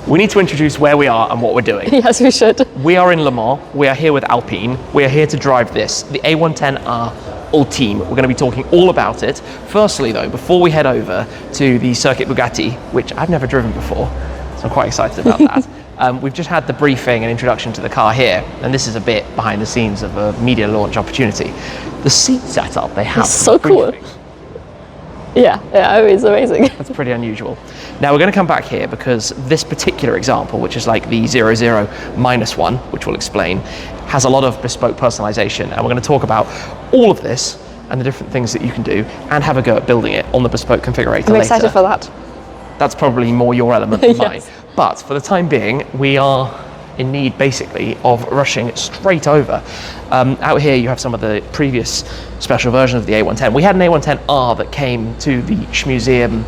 We need to introduce where we are and what we're doing. Yes, we should. We are in Le Mans. We are here with Alpine. We are here to drive this, the A110 R Ultime. We're going to be talking all about it. Firstly, though, before we head over to the Circuit Bugatti, which I've never driven before, so I'm quite excited about that. We've just had the briefing and introduction to the car here, and this is a bit behind the scenes of a media launch opportunity. The seat setup they have. It's so cool. Yeah, it's amazing. That's pretty unusual. Now we're going to come back here because this particular example, which is like the 00-1, which we'll explain, has a lot of bespoke personalization, and we're going to talk about all of this and the different things that you can do and have a go at building it on the bespoke configurator. I'm excited for that. That's probably more your element than mine. Yes. But for the time being, we are in need basically of rushing straight over. Out here you have some of the previous special versions of the A110. We had an A110 R that came to the Shmuseum a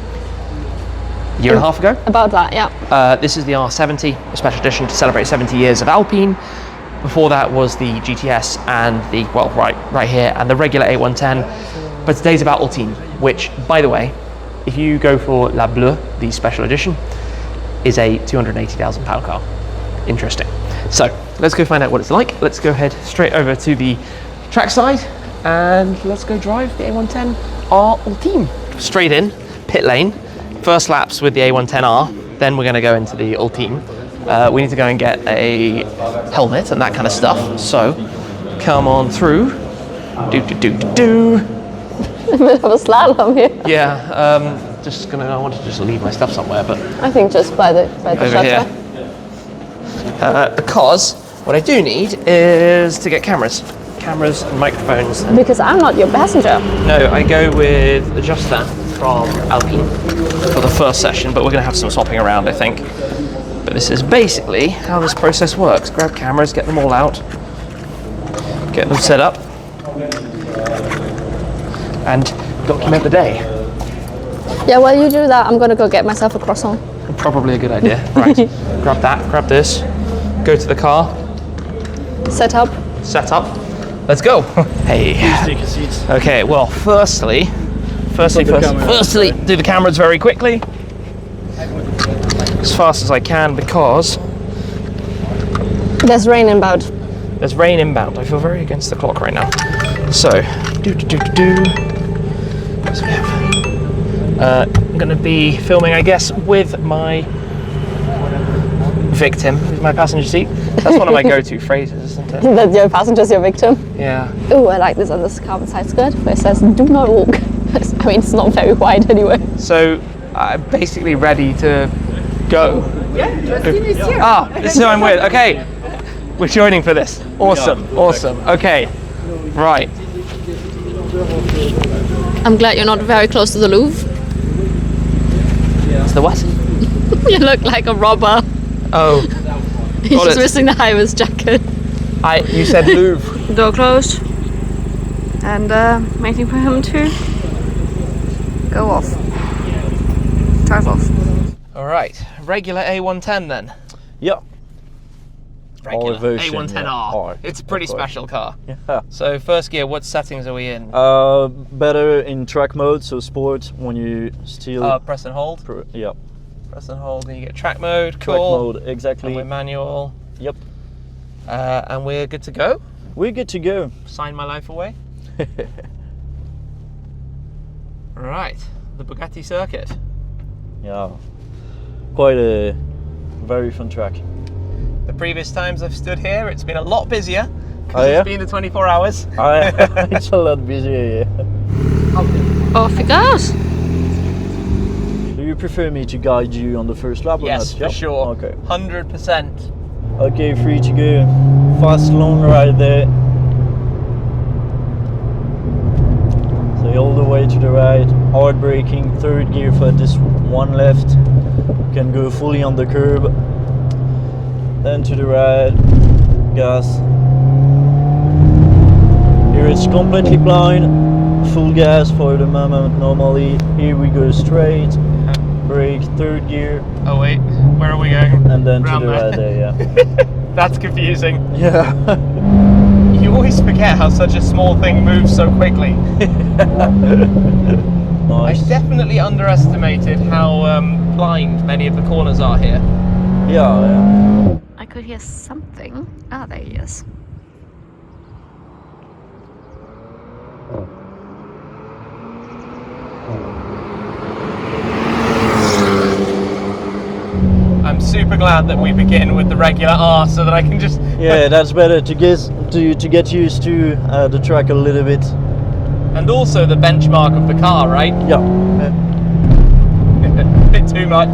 year and a half ago. About that, yeah. This is the R70, a special edition to celebrate 70 years of Alpine. Before that was the GTS and the, well, right here, and the regular A110. But today's about Ultime, which, by the way, if you go for La Bleu, the special edition, is a £280,000 car. Interesting. So let's go find out what it's like. Let's go ahead straight over to the trackside and let's go drive the A110 R Ultime. Straight in, pit lane, first laps with the A110R, then we're going to go into the Ultime. We need to go and get a helmet and that kind of stuff. So come on through. A bit of a slalom here. Yeah, I want to just leave my stuff somewhere, but I think just by the shutter. Because what I do need is to get cameras and microphones. Because I'm not your passenger. No, I go with Justin from Alpine for the first session, but we're going to have some swapping around, I think. But this is basically how this process works. Grab cameras, get them all out, get them set up, and document the day. Yeah, while you do that, I'm going to go get myself a croissant. Probably a good idea. Right, grab that, grab this, go to the car. Set up. Let's go. Hey. Please take a seat. Okay, well, firstly, do the cameras very quickly. As fast as I can because There's rain inbound. there's rain inbound. I feel very against the clock right now. So, So we have, I'm going to be filming, I guess, with my victim, with my passenger seat. That's one of my go-to phrases, isn't it? That your passenger's your victim. Yeah. Oh, I like this on this carbon side skirt where it says "Do not walk." I mean, it's not very wide anyway. So, I'm basically ready to go. Yeah, Justine is here. This is who I'm with. Okay, we're joining for this. Awesome. Okay, right. I'm glad you're not very close to the Louvre. It's the what? You look like a robber. Oh, He's just missing the high-vis jacket. you said Louvre. Door closed. And waiting for him to go off. Drive off. All right, regular A110 then. Yeah. Regular version, A110R. R, It's a pretty special car. Yeah. So first gear, what settings are we in? Better in track mode, so sport when you still. Press and hold. Yeah. Press and hold, and you get track mode. Cool. Track mode, exactly. And we're manual. Yep. And we're good to go. We're good to go. Sign my life away. Right, the Bugatti circuit. Yeah. Quite a very fun track. The previous times I've stood here, it's been a lot busier because Oh, yeah? it's been the 24 hours. It's a lot busier, yeah. Off it goes. Do you prefer me to guide you on the first lap or Yes, not? for Yep. sure. Okay. 100%. Okay, free to go. Fast, long right there. So all the way to the right. Hard braking, third gear for this one left. Can go fully on the curb. Then to the right. Gas. Here it's completely blind. Full gas for the moment normally. Here we go straight. Brake, third gear. Oh wait, where are we going? And then Round to the there. right there, yeah. That's confusing. Yeah. You always forget how such a small thing moves so quickly. Nice. I definitely underestimated how blind many of the corners are here. Yeah. I could hear something. Ah, there he is. I'm super glad that we begin with the regular R so that I can just... Yeah, that's better to get used to the track a little bit. And also the benchmark of the car, right? Yeah. A bit too much.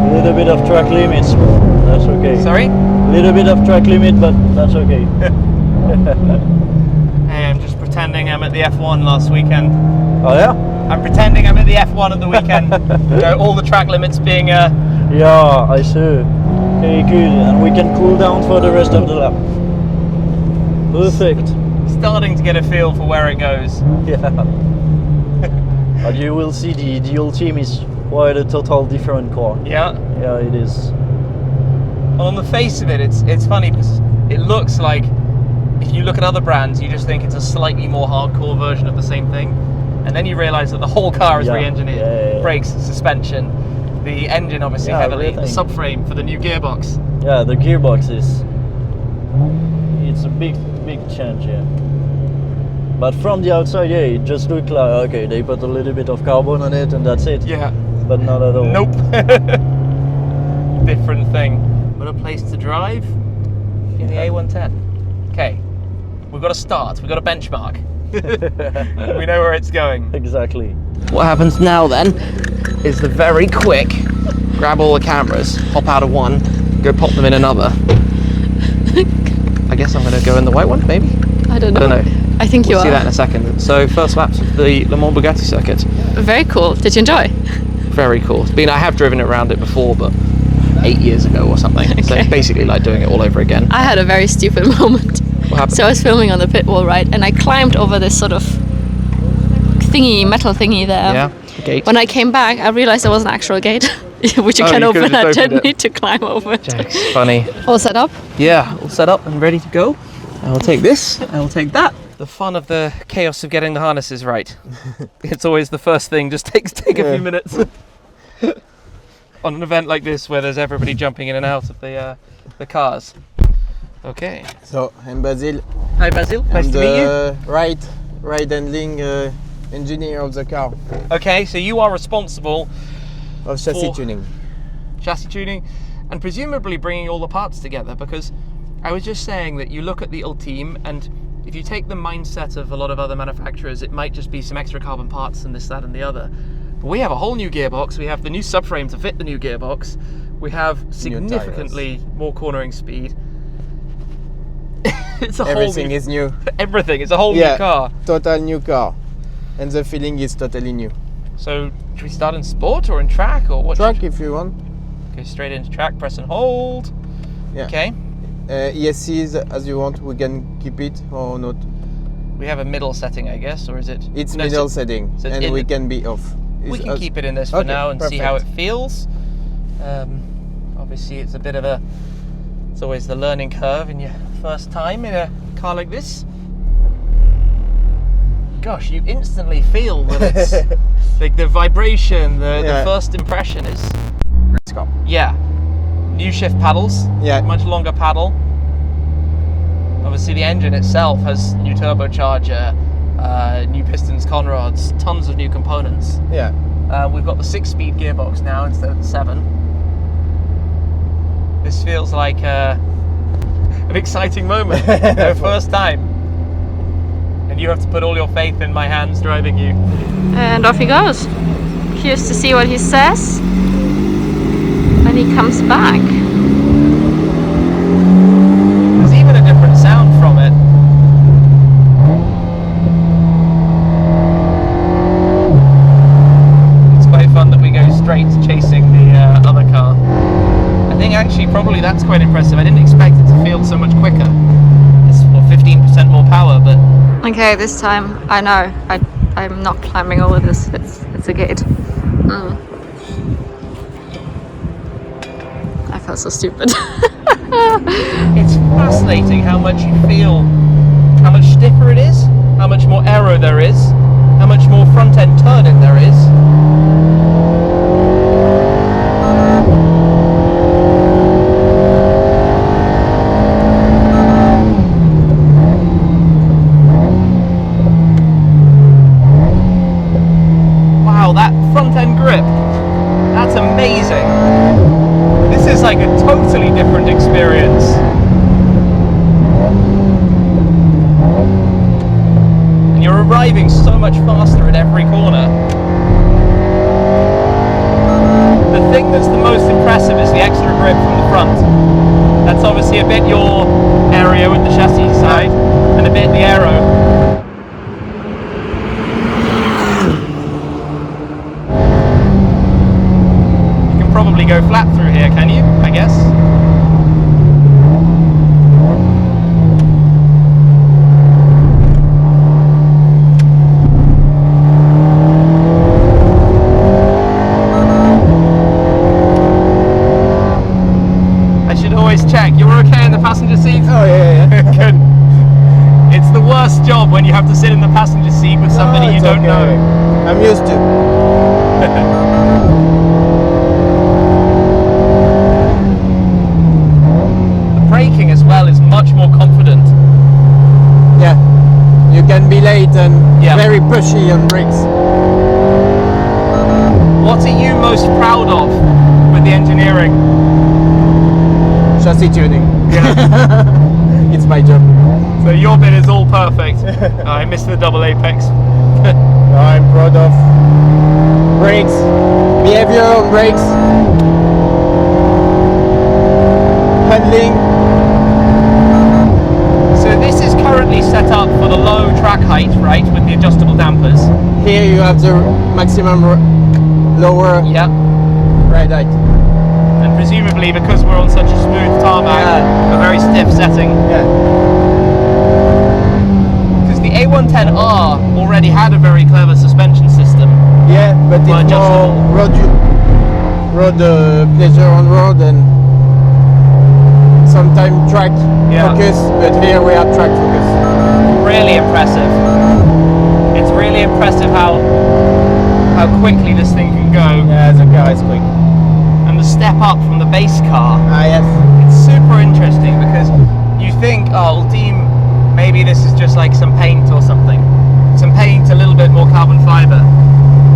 A little bit of track limits, that's okay. Sorry? A little bit of track limit, but that's okay. Hey, I'm just pretending I'm at the F1 last weekend. Oh yeah? I'm pretending I'm at the F1 at the weekend. You know, all the track limits being... Yeah, I see. Okay, good. And we can cool down for the rest of the lap. Perfect. starting to get a feel for where it goes. Yeah. But you will see the Ultime is quite a total different car. Yeah. Yeah, it is. On the face of it, it's funny because it looks like, if you look at other brands, you just think it's a slightly more hardcore version of the same thing, and then you realise that the whole car is re-engineered. Yeah. Brakes, suspension, the engine obviously heavily, the everything. subframe for the new gearbox. Yeah, the gearbox it's a big change, yeah. But from the outside, yeah, it just looked like, okay, they put a little bit of carbon on it and that's it. Yeah. But not at all. Nope. Different thing. What a place to drive in the A110. Okay, we've got to start, we've got a benchmark. We know where it's going. Exactly. What happens now then is the very quick grab all the cameras, hop out of one, go pop them in another. I guess I'm going to go in the white one, maybe? I don't know. I think We'll you see are. that in a second. So first laps of the Le Mans Bugatti circuit. Very cool. Did you enjoy? Very cool. I have driven it around it before, but 8 years ago or something. Okay. So it's basically like doing it all over again. I had a very stupid moment. What happened? So I was filming on the pit wall, right? And I climbed over this sort of thingy, metal thingy there. Yeah, the gate. When I came back, I realized there was an actual gate, which you Oh, can you could've open. just I opened didn't it. need to climb over it. Jack's funny. All set up? Yeah, all set up and ready to go. I will take this, I will take that. The fun of the chaos of getting the harnesses right. It's always the first thing, just take a few minutes. On an event like this where there's everybody jumping in and out of the cars. Okay. So, I'm Basil. Hi Basil, nice I'm to meet you. the ride handling engineer of the car, Okay, so you are responsible of chassis For- tuning. chassis tuning and presumably bringing all the parts together, because I was just saying that you look at the Ultime and if you take the mindset of a lot of other manufacturers, it might just be some extra carbon parts and this, that and the other. But we have a whole new gearbox, we have the new subframe to fit the new gearbox, we have significantly more cornering speed. It's a Everything whole new, is new. everything, it's a whole new car. Total new car. And the feeling is totally new. So should we start in sport or in track or what? Track if you want. Go straight into track, press and hold. Yeah. Okay. ESCs as you want, we can keep it or not. We have a middle setting, I guess, or is it? It's No, middle so setting so it's and in we the- can be off. we It's can keep it in this for Okay, now and see how it perfect. feels. Obviously, it's a bit of a. It's always the learning curve in your first time in a car like this. Gosh, you instantly feel that it's like the vibration, the Yeah. first impression is. Let's go. Yeah. New shift paddles. Yeah. Much longer paddle. Obviously, the engine itself has new turbocharger, new pistons, conrods, tons of new components. Yeah. We've got the 6-speed gearbox now instead of the 7. This feels like an exciting moment. First time. And you have to put all your faith in my hands driving you. And off he goes. Curious to see what he says when he comes back. There's even a different sound from it. It's quite fun that we go straight chasing the other car. I think actually probably that's quite impressive. I didn't expect it to feel so much quicker. It's 15% more power, but Okay, this time I know I'm not climbing over this. It's a gate. I felt so stupid. it's fascinating how much you feel, how much stiffer it is, how much more aero there is, how much more front end turning there is. like a totally different experience. And you're arriving so much faster at every corner. The thing that's the most impressive is the extra grip from the front. That's obviously a bit your area with the chassis side, and a bit the aero. You can probably go flat through here, can you? I guess. Check, you're okay in the passenger seat? Oh yeah. Good. It's the worst job when you have to sit in the passenger seat with somebody you don't know. I'm used to. The braking as well is much more confident. Yeah. You can be late and very pushy on brakes. What are you most proud of with the engineering? Chassis tuning. Yeah. It's my job. So your bit is all perfect. Oh, I missed the double apex. I'm proud of brakes, behavior on brakes, handling. So this is currently set up for the low track height, right, with the adjustable dampers. Here you have the maximum lower ride height. And presumably because we're on such a smooth tarmac, a very stiff setting. Yeah. Because the A110 R already had a very clever suspension system. Yeah, but it's adjustable. more road pleasure on road and sometimes track focus, but here we have track focus. Really impressive. It's really impressive how quickly this thing can go. Yeah, the car is quick. And the step up from the base car. Yes. It's super interesting because you think, oh, Ultime, maybe this is just like some paint or something. Some paint, a little bit more carbon fiber.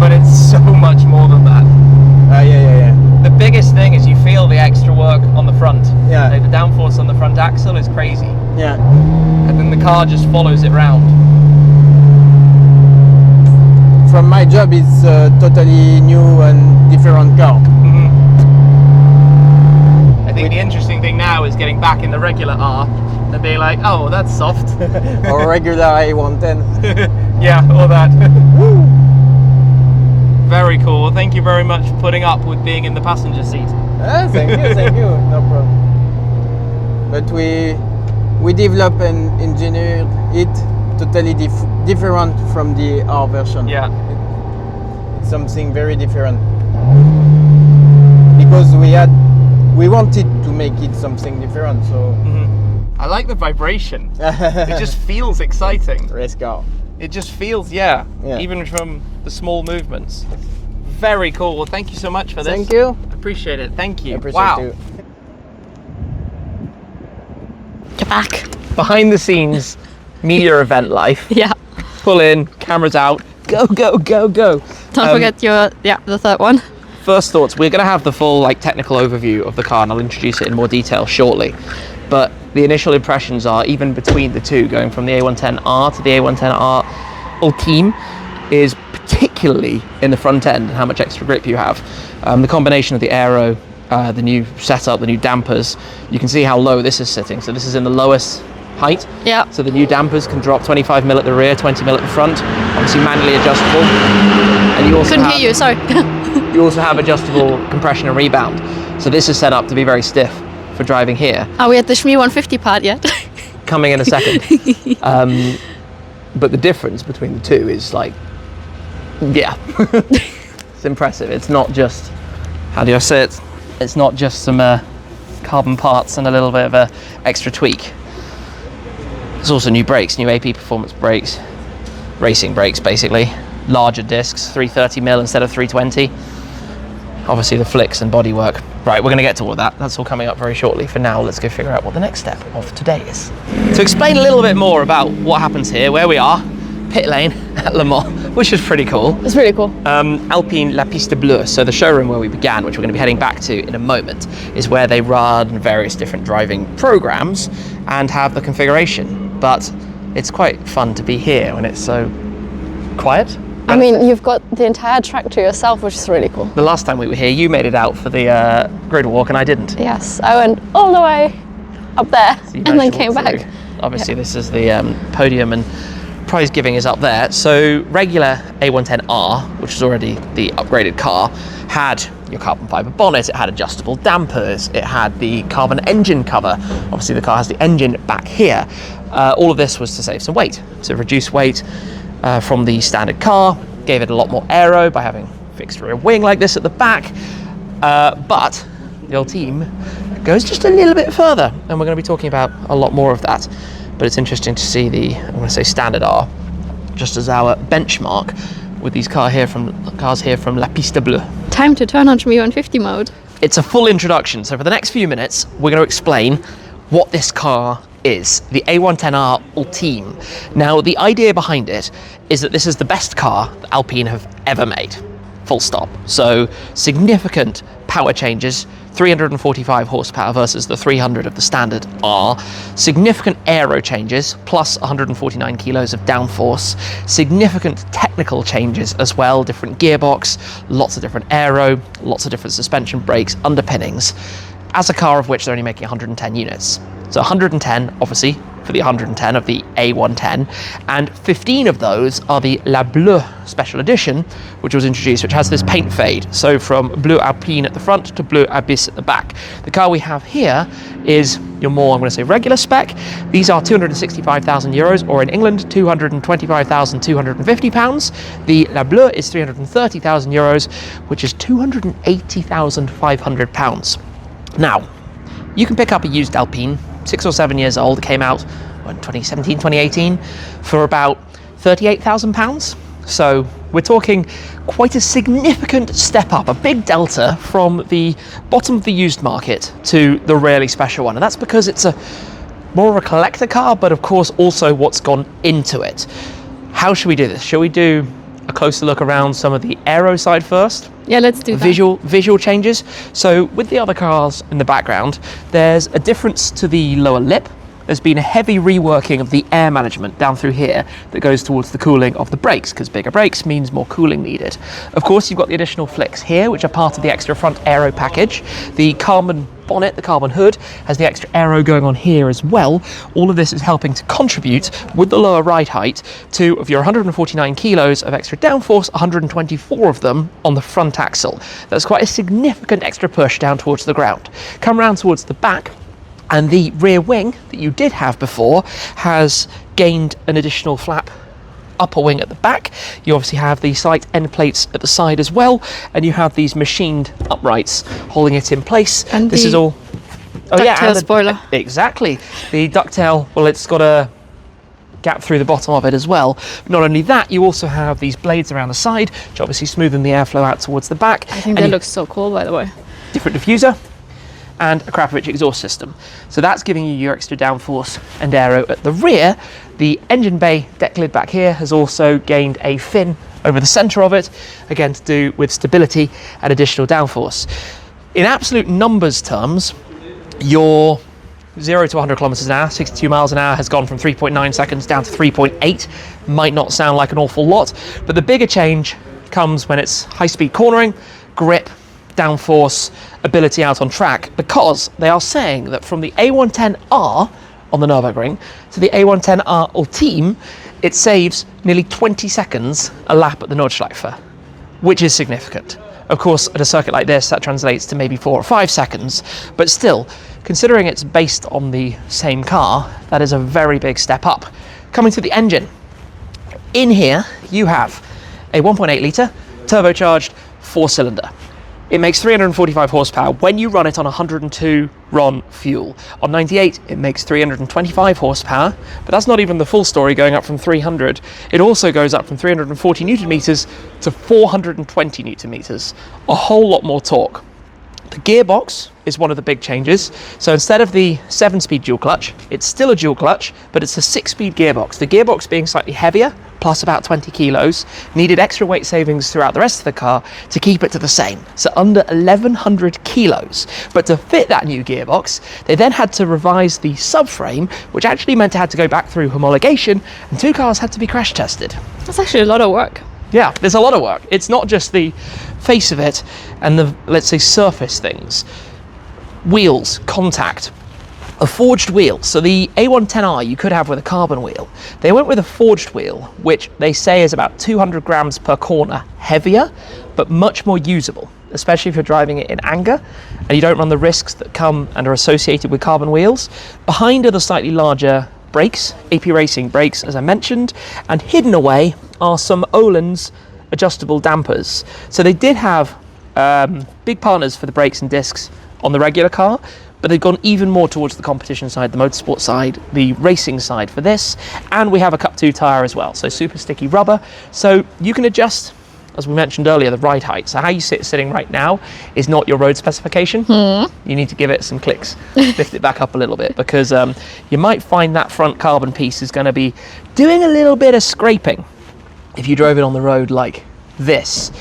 But it's so much more than that. Yeah. The biggest thing is you feel the extra work on the front. Yeah. Like the downforce on the front axle is crazy. Yeah. And then the car just follows it round. From my job, it's a totally new and different car. I think the interesting thing now is getting back in the regular R and being like, oh, that's soft. Or regular A110. Yeah, all that. Very cool. Thank you very much for putting up with being in the passenger seat. Thank you, no problem. But we develop and engineer it totally different from the R version. Yeah. It's something very different. Because we wanted to make it something different, so... I like the vibration. It just feels exciting. Race car. It just feels, even from the small movements. Very cool. Well, thank you so much for this. Thank you. Appreciate it. Thank you. Appreciate you. You're back. Behind the scenes, media event life. Yeah. Pull in, cameras out, go, go, go, go. Don't forget your, the third one. First thoughts, we're going to have the full technical overview of the car and I'll introduce it in more detail shortly. But the initial impressions are, even between the two, going from the A110R to the A110 R Ultime, is particularly in the front end and how much extra grip you have. The combination of the aero, the new setup, the new dampers, you can see how low this is sitting. So this is in the lowest height. Yeah. So the new dampers can drop 25 mil at the rear, 20 mil at the front, obviously manually adjustable. And you also Couldn't hear you, sorry. You also have adjustable compression and rebound. So this is set up to be very stiff for driving here. Are we at the Shmuseum 150 part yet? Coming in a second. But the difference between the two is it's impressive. It's not just, how do I say it? It's not just some carbon parts and a little bit of a extra tweak. There's also new brakes, new AP performance brakes, racing brakes basically. Larger discs, 330 mil instead of 320. Obviously the flicks and bodywork. Right, we're going to get to all that. That's all coming up very shortly. For now, let's go figure out what the next step of today is. To explain a little bit more about what happens here, where we are, pit lane at Le Mans, which is pretty cool. It's really cool. Alpine La Piste Bleu, so the showroom where we began, which we're going to be heading back to in a moment, is where they run various different driving programs and have the configuration. But it's quite fun to be here when it's so quiet. I mean, you've got the entire track to yourself, which is really cool. The last time we were here, you made it out for the grid walk and I didn't. Yes, I went all the way up there So you and then managed to came walk back. through. Obviously, this is the podium and prize giving is up there. So regular A110 R, which is already the upgraded car, had your carbon fiber bonnet, it had adjustable dampers, it had the carbon engine cover. Obviously the car has the engine back here. All of this was to save some weight, to reduce weight from the standard car, gave it a lot more aero by having fixed rear wing like this at the back. But the Ultime goes just a little bit further, and we're going to be talking about a lot more of that. But it's interesting to see the, I'm going to say standard R, just as our benchmark with these cars here from La Piste Bleu. Time to turn on Shmuseum 150 mode. It's a full introduction, so for the next few minutes, we're going to explain what this car is, the A110 R Ultime. Now, the idea behind it is that this is the best car that Alpine have ever made, full stop. So, significant power changes, 345 horsepower versus the 300 of the standard R, significant aero changes, plus 149 kilos of downforce, significant technical changes as well, different gearbox, lots of different aero, lots of different suspension brakes, underpinnings, as a car of which they're only making 110 units. So 110, obviously, for the 110 of the A110, and 15 of those are the La Bleu Special Edition, which was introduced, which has this paint fade. So from Bleu Alpine at the front to Bleu Abyss at the back. The car we have here is your more, I'm going to say, regular spec. These are 265,000 euros, or in England, 225,250 pounds. The La Bleu is 330,000 euros, which is 280,500 pounds. Now, you can pick up a used Alpine, 6 or 7 years old, it came out in 2017, 2018, for about £38,000. So we're talking quite a significant step up, a big delta from the bottom of the used market to the really special one. And that's because it's more of a collector car, but of course also what's gone into it. How should we do this? Shall we do a closer look around some of the aero side first? Yeah, let's do that. Visual changes. So with the other cars in the background, there's a difference to the lower lip. There's been a heavy reworking of the air management down through here that goes towards the cooling of the brakes, because bigger brakes means more cooling needed. Of course, you've got the additional flicks here, which are part of the extra front aero package. The carbon bonnet, the carbon hood, has the extra aero going on here as well. All of this is helping to contribute, with the lower ride height, to, of your 149 kilos of extra downforce, 124 of them on the front axle. That's quite a significant extra push down towards the ground. Come round towards the back, and the rear wing that you did have before has gained an additional flap upper wing at the back. You obviously have the side end plates at the side as well, and you have these machined uprights holding it in place. And this the is all ducktail spoiler. Exactly. The ducktail, well, it's got a gap through the bottom of it as well. Not only that, you also have these blades around the side, which obviously smoothen the airflow out towards the back. I think that looks so cool, by the way. Different diffuser and a Krapovich exhaust system. So that's giving you your extra downforce and aero at the rear. The engine bay deck lid back here has also gained a fin over the centre of it, again to do with stability and additional downforce. In absolute numbers terms, your 0 to 100 kilometers an hour, 62 miles an hour, has gone from 3.9 seconds down to 3.8. Might not sound like an awful lot, but the bigger change comes when it's high-speed cornering, grip, downforce, ability out on track, because they are saying that from the A110R on the Nürburgring to the A110 R Ultime, it saves nearly 20 seconds a lap at the Nordschleife, which is significant. Of course, at a circuit like this, that translates to maybe 4 or 5 seconds, but still, considering it's based on the same car, that is a very big step up. Coming to the engine, in here you have a 1.8 litre turbocharged 4-cylinder. It makes 345 horsepower when you run it on 102 RON fuel. On 98, it makes 325 horsepower, but that's not even the full story going up from 300. It also goes up from 340 newton meters to 420 newton meters, a whole lot more torque. The gearbox is one of the big changes. So instead of the 7-speed dual clutch, it's still a dual clutch, but it's a 6-speed gearbox. The gearbox being slightly heavier plus about 20 kilos, needed extra weight savings throughout the rest of the car to keep it to the same, so under 1100 kilos. But to fit that new gearbox, they then had to revise the subframe, which actually meant it had to go back through homologation, and 2 cars had to be crash tested. That's actually a lot of work. Yeah, there's a lot of work. It's not just the face of it and the, let's say, surface things. Wheels, contact, a forged wheel. So the A110R you could have with a carbon wheel. They went with a forged wheel, which they say is about 200 grams per corner heavier, but much more usable, especially if you're driving it in anger and you don't run the risks that come and are associated with carbon wheels. Behind are the slightly larger brakes, AP Racing brakes, as I mentioned, and hidden away are some Öhlins adjustable dampers. So they did have big partners for the brakes and discs on the regular car, but they've gone even more towards the competition side, the motorsport side, the racing side for this, and we have a Cup 2 tyre as well, so super sticky rubber. So you can adjust, as we mentioned earlier, the ride height. So how you sitting right now is not your road specification. You need to give it some clicks, lift it back up a little bit, because you might find that front carbon piece is going to be doing a little bit of scraping if you drove it on the road like this.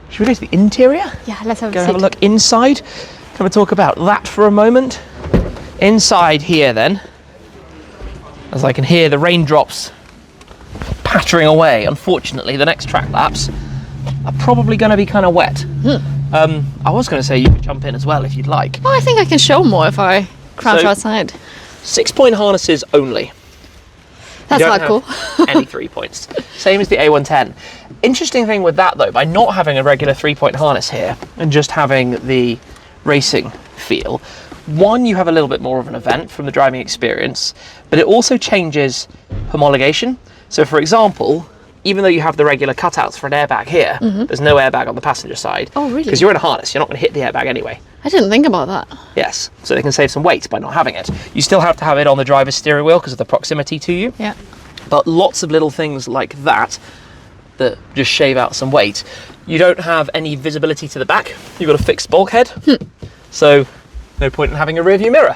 Should we go to the interior? Yeah, let's have a Go seat. have a look inside. Can we talk about that for a moment? Inside here then, as I can hear the raindrops pattering away. Unfortunately, the next track laps are probably going to be kind of wet. I was going to say you could jump in as well if you'd like. Well, I think I can show more if I crouch So- outside. 6-point harnesses only. That's You not don't cool. have any 3 points. Same as the A110. Interesting thing with that though, by not having a regular 3-point harness here and just having the racing feel, one, you have a little bit more of an event from the driving experience, but it also changes homologation. So for example, even though you have the regular cutouts for an airbag here, there's no airbag on the passenger side. Oh, really? Because you're in a harness, you're not going to hit the airbag anyway. I didn't think about that. Yes, so they can save some weight by not having it. You still have to have it on the driver's steering wheel because of the proximity to you. Yeah. But lots of little things like that that just shave out some weight. You don't have any visibility to the back. You've got a fixed bulkhead. So no point in having a rear view mirror,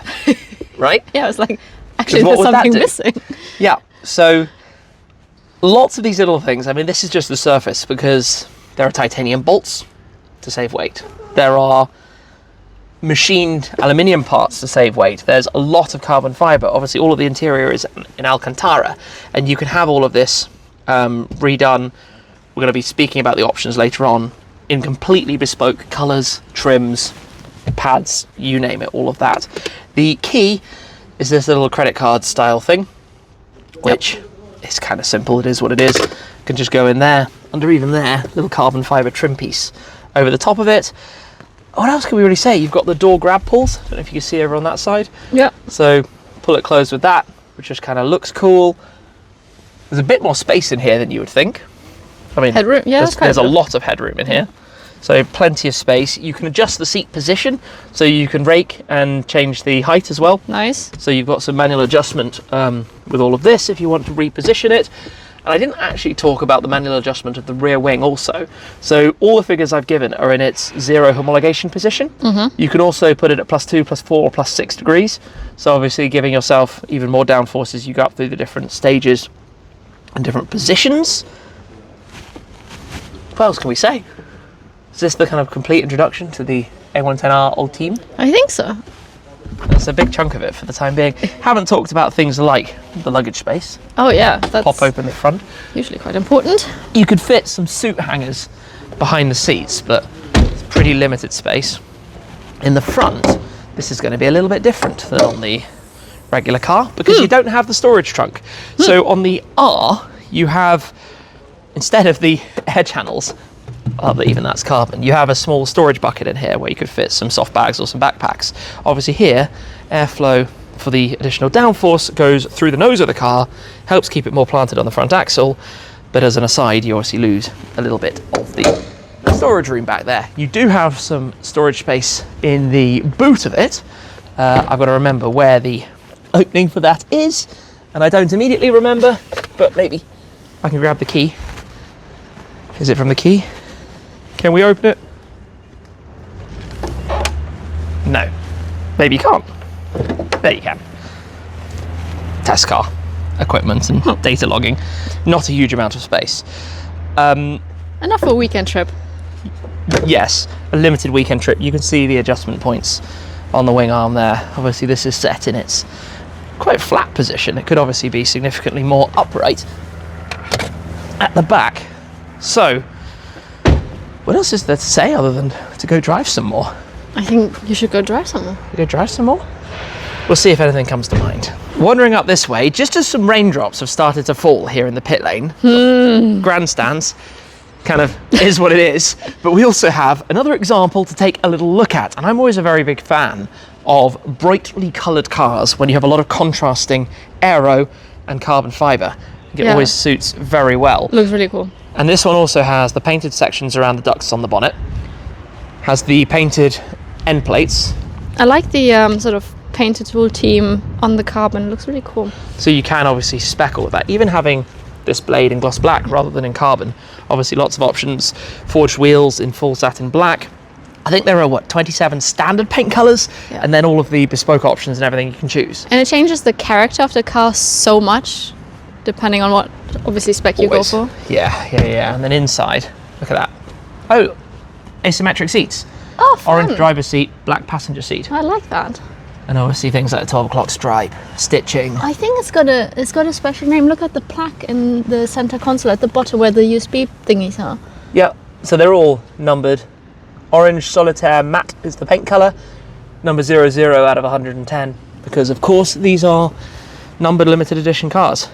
right? Yeah, I was like, actually, What there's would that something do? missing. Yeah, so lots of these little things. I mean, this is just the surface because there are titanium bolts to save weight. There are machined aluminium parts to save weight. There's a lot of carbon fiber. Obviously, all of the interior is in Alcantara, and you can have all of this redone. We're going to be speaking about the options later on in completely bespoke colors, trims, pads, you name it, all of that. The key is this little credit card style thing, which is kind of simple. It is what it is. Can just go in there, under even there, little carbon fiber trim piece over the top of it. What else can we really say? You've got the door grab pulls. I don't know if you can see over on that side. Yeah. So pull it closed with that, which just kind of looks cool. There's a bit more space in here than you would think. I mean, Headroom, yeah, there's a kind of. lot of headroom in here. So plenty of space. You can adjust the seat position, so you can rake and change the height as well. Nice. So you've got some manual adjustment with all of this if you want to reposition it. And I didn't actually talk about the manual adjustment of the rear wing also. So all the figures I've given are in its 0 homologation position. You can also put it at +2, +4, or +6 degrees. So obviously giving yourself even more downforce as you go up through the different stages and different positions. What else can we say? Is this the kind of complete introduction to the A110 R Ultime? I think so. That's a big chunk of it for the time being. Haven't talked about things like the luggage space. Oh yeah, that's Pop open the front. usually quite important. You could fit some suit hangers behind the seats, but it's pretty limited space. In the front, this is going to be a little bit different than on the regular car because you don't have the storage trunk. So on the R, you have, instead of the air channels, even that's carbon, you have a small storage bucket in here where you could fit some soft bags or some backpacks. Obviously here, airflow for the additional downforce goes through the nose of the car, helps keep it more planted on the front axle, but as an aside, you obviously lose a little bit of the storage room back there. You do have some storage space in the boot of it. I've got to remember where the opening for that is, and I don't immediately remember, but maybe I can grab the key. Is it from the key? Can we open it? No. Maybe you can't. There you can. Test car. equipment and data logging. Not a huge amount of space. Enough for a weekend trip. Yes, a limited weekend trip. You can see the adjustment points on the wing arm there. Obviously this is set in its quite flat position. It could obviously be significantly more upright at the back. So, what else is there to say other than to go drive some more? I think you should go drive somewhere. Go drive some more? We'll see if anything comes to mind. Wandering up this way, just as some raindrops have started to fall here in the pit lane, grandstands, kind of is what it is, but we also have another example to take a little look at, and I'm always a very big fan of brightly coloured cars when you have a lot of contrasting aero and carbon fibre. It always suits very well. Looks really cool. And this one also has the painted sections around the ducts on the bonnet, has the painted end plates. I like the sort of painted tool team on the carbon. Looks really cool. So you can obviously spec all of that, even having this blade in gloss black rather than in carbon. Obviously lots of options. Forged wheels in full satin black. I think there are 27 standard paint colours, and then all of the bespoke options and everything you can choose. And it changes the character of the car so much, depending on what obviously spec you go for. Yeah. And then inside, look at that. Oh, asymmetric seats. Oh, fun. Orange driver's seat, black passenger seat. I like that. And obviously things like a 12 o'clock stripe, stitching. I think it's got a special name. Look at the plaque in the center console at the bottom where the USB thingies are. Yeah, so they're all numbered. Orange Solitaire Matte is the paint colour. Number 00 out of 110. Because of course these are numbered limited edition cars.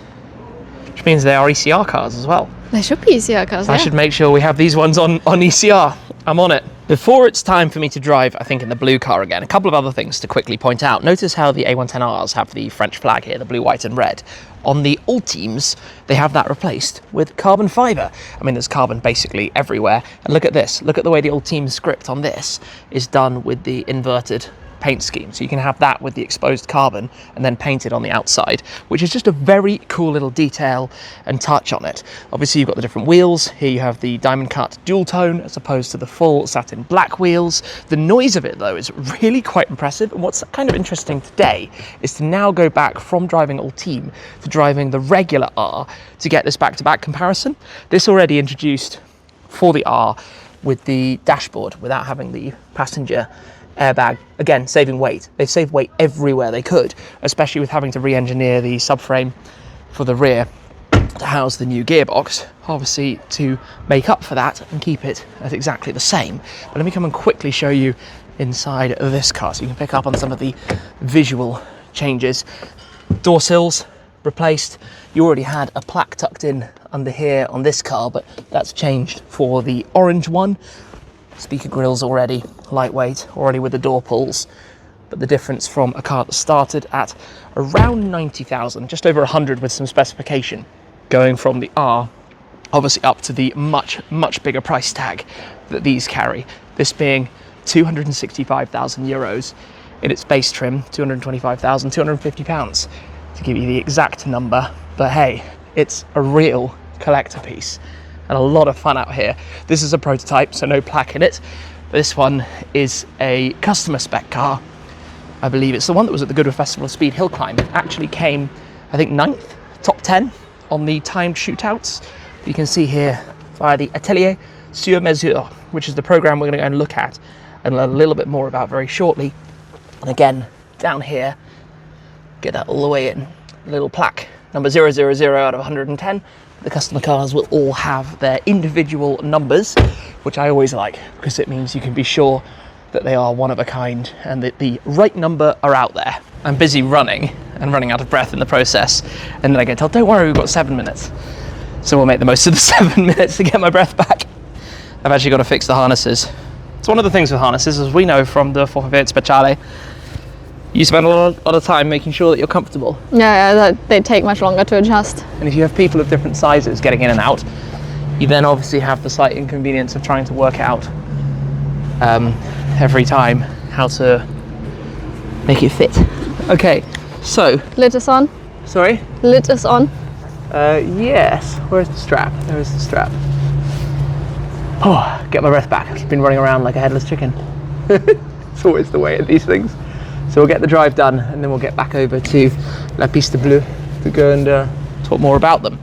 Which means they are ECR cars as well. They should be ECR cars, So I should make sure we have these ones on ECR. I'm on it. Before it's time for me to drive, I think, in the blue car again, a couple of other things to quickly point out. Notice how the A110Rs have the French flag here, the blue, white and red. On the Ultimes, they have that replaced with carbon fibre. I mean, there's carbon basically everywhere. And look at this. Look at the way the Ultime script on this is done with the inverted paint scheme. So you can have that with the exposed carbon and then painted on the outside, which is just a very cool little detail and touch on it. Obviously you've got the different wheels. Here you have the diamond cut dual tone as opposed to the full satin black wheels. The noise of it though is really quite impressive, and what's kind of interesting today is to now go back from driving Ultime to driving the regular R to get this back-to-back comparison. This already introduced for the R with the dashboard without having the passenger airbag, again saving weight. They've saved weight everywhere they could, especially with having to re-engineer the subframe for the rear to house the new gearbox, obviously to make up for that and keep it at exactly the same. But let me come and quickly show you inside of this car so you can pick up on some of the visual changes. Door sills replaced. You already had a plaque tucked in under here on this car, but that's changed for the orange one. Speaker grills already lightweight, already with the door pulls, but the difference from a car that started at around 90,000, just over 100 with some specification, going from the R obviously up to the much bigger price tag that these carry, this being 265,000 euros in its base trim, 225,250 pounds to give you the exact number. But hey, it's a real collector piece and a lot of fun out here. This is a prototype, so no plaque in it. This one is a customer spec car. I believe it's the one that was at the Goodwood Festival of Speed Hill Climb. It actually came, I think, 9th, top 10 on the timed shootouts. You can see here via the Atelier sur Mesure, which is the program we're going to go and look at and learn a little bit more about very shortly. And again, down here, get that all the way in, a little plaque, number 000 out of 110. The customer cars will all have their individual numbers, which I always like because it means you can be sure that they are one of a kind and that the right number are out there. I'm busy running and running out of breath in the process, and then I get told, don't worry, we've got 7 minutes. So we'll make the most of the 7 minutes to get my breath back. I've actually got to fix the harnesses. It's one of the things with harnesses, as we know from the 458 Speciale, you spend a lot of time making sure that you're comfortable. Yeah, they take much longer to adjust. And if you have people of different sizes getting in and out, you then obviously have the slight inconvenience of trying to work out every time how to make it fit. Okay, so. Lid is on. Sorry? Lid is on. Yes. Where's the strap? There is the strap. Oh, get my breath back. I've been running around like a headless chicken. It's always the way at these things. So we'll get the drive done and then we'll get back over to La Piste Bleu to go and talk more about them.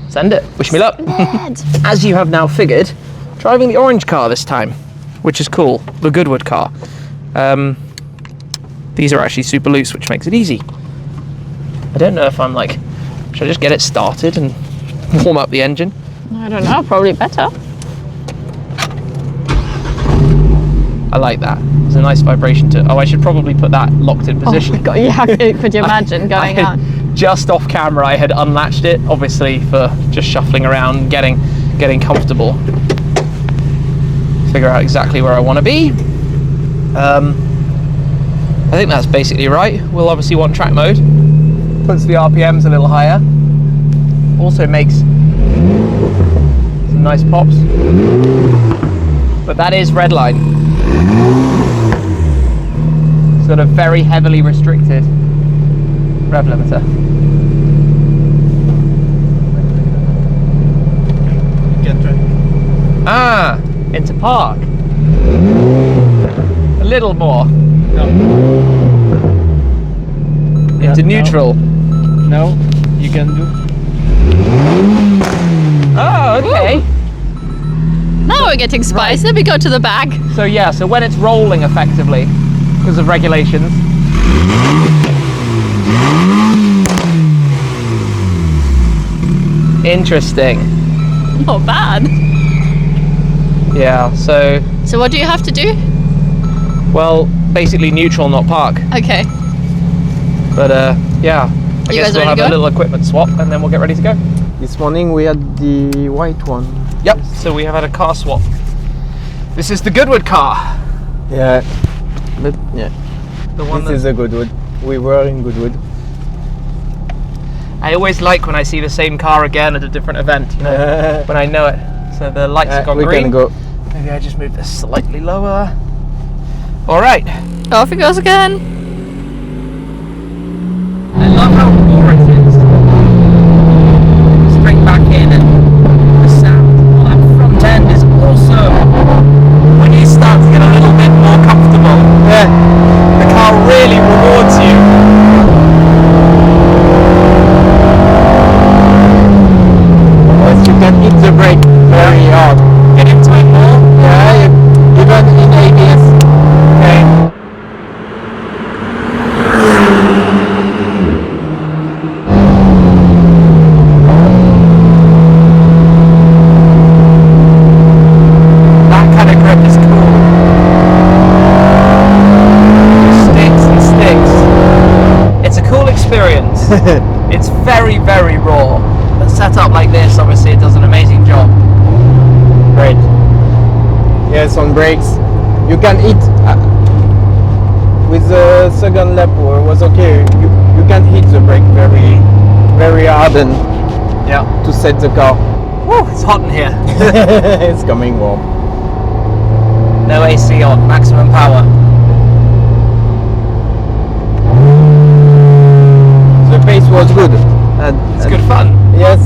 Send it. Wish me luck. As you have now figured, driving the orange car this time, which is cool. The Goodwood car. These are actually super loose, which makes it easy. I don't know if I'm like, should I just get it started and warm up the engine? I don't know, probably better. I like that. There's a nice vibration to it. Oh, I should probably put that locked in position. Oh my God, yeah, could you imagine going out? Just off camera, I had unlatched it, obviously for just shuffling around, getting comfortable. Figure out exactly where I want to be. I think that's basically right. We'll obviously want track mode. Puts the RPMs a little higher. Also makes some nice pops. But that is redline. It's got a very heavily restricted rev limiter. Ah, into park. A little more. Into neutral. No, you can do. Oh, okay. Now we're getting spicy. Let me go to the back. So yeah, so when it's rolling effectively, because of regulations. Interesting. Not bad. Yeah, so, So what do you have to do? well, basically neutral, not park. Okay. But yeah, I You guess guys we'll ready have to a go? little equipment swap and then we'll get ready to go. This morning we had the white one. Yep, so we have had a car swap. This is the Goodwood car. Yeah. But yeah, The one this is a Goodwood. We were in Goodwood. I always like when I see the same car again at a different event, you know, when I know it. So the lights have gone we green. can go. Maybe I just move this slightly lower. All right. Off it goes again. I love how raw it is. Straight back in and the sound on that front end is also, when you start to get a little bit more comfortable, Yeah. the car really rewards you. Yes, you can hit the brake very hard. Get into it more. Yeah, even in ABS. Okay. That kind of grip is cool. Sticks and sticks. It's a cool experience. It's very, very raw. But set up like this, obviously, it does an amazing job. Great. Yes, on brakes. You can hit with the second lap was okay. You can hit the brake very, very hard and Yeah. to set the car. Woo, it's hot in here. It's coming warm. No AC on, maximum power. The pace was good. It's good fun. Yes.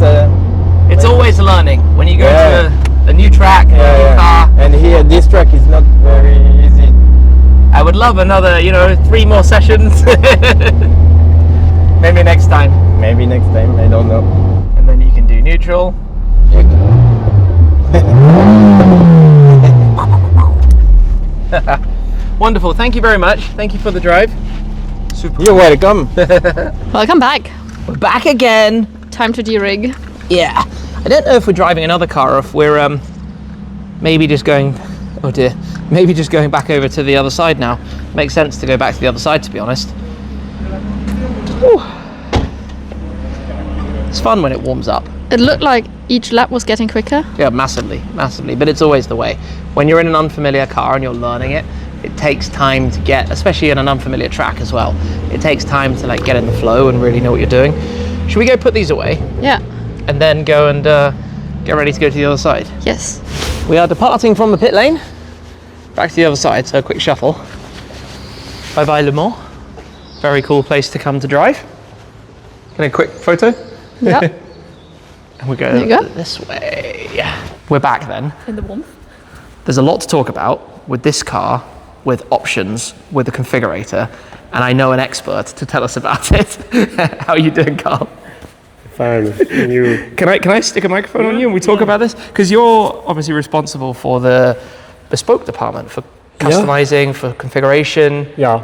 It's always learning. When you go Yeah. to a new track, a new car, And here, this track is not very easy. I would love another, 3 more sessions. Maybe next time. Maybe next time. I don't know. And then you can do neutral. Wonderful. Thank you very much. Thank you for the drive. Super. You're welcome. Welcome back. We're back again. Time to de-rig. Yeah. I don't know if we're driving another car or if we're maybe just going, oh dear, maybe just going back over to the other side now. Makes sense to go back to the other side, to be honest. Whew. It's fun when it warms up. It looked like each lap was getting quicker. Yeah, massively, but it's always the way. When you're in an unfamiliar car and you're learning it, it takes time to get, especially in an unfamiliar track as well, it takes time to like get in the flow and really know what you're doing. Should we go put these away Yeah. and then go and get ready to go to the other side? Yes. We are departing from the pit lane, back to the other side, so a quick shuffle. Bye-bye Le Mans. Very cool place to come to drive. Can I quick photo? Yep. And we go, There you go. this way. We're back then. In the warmth. There's a lot to talk about with this car, with options, with the configurator, and I know an expert to tell us about it. How are you doing, Carl? Fine. You. Can I stick a microphone on you and we talk about this? Because you're obviously responsible for the bespoke department, for customizing, for configuration. Yeah.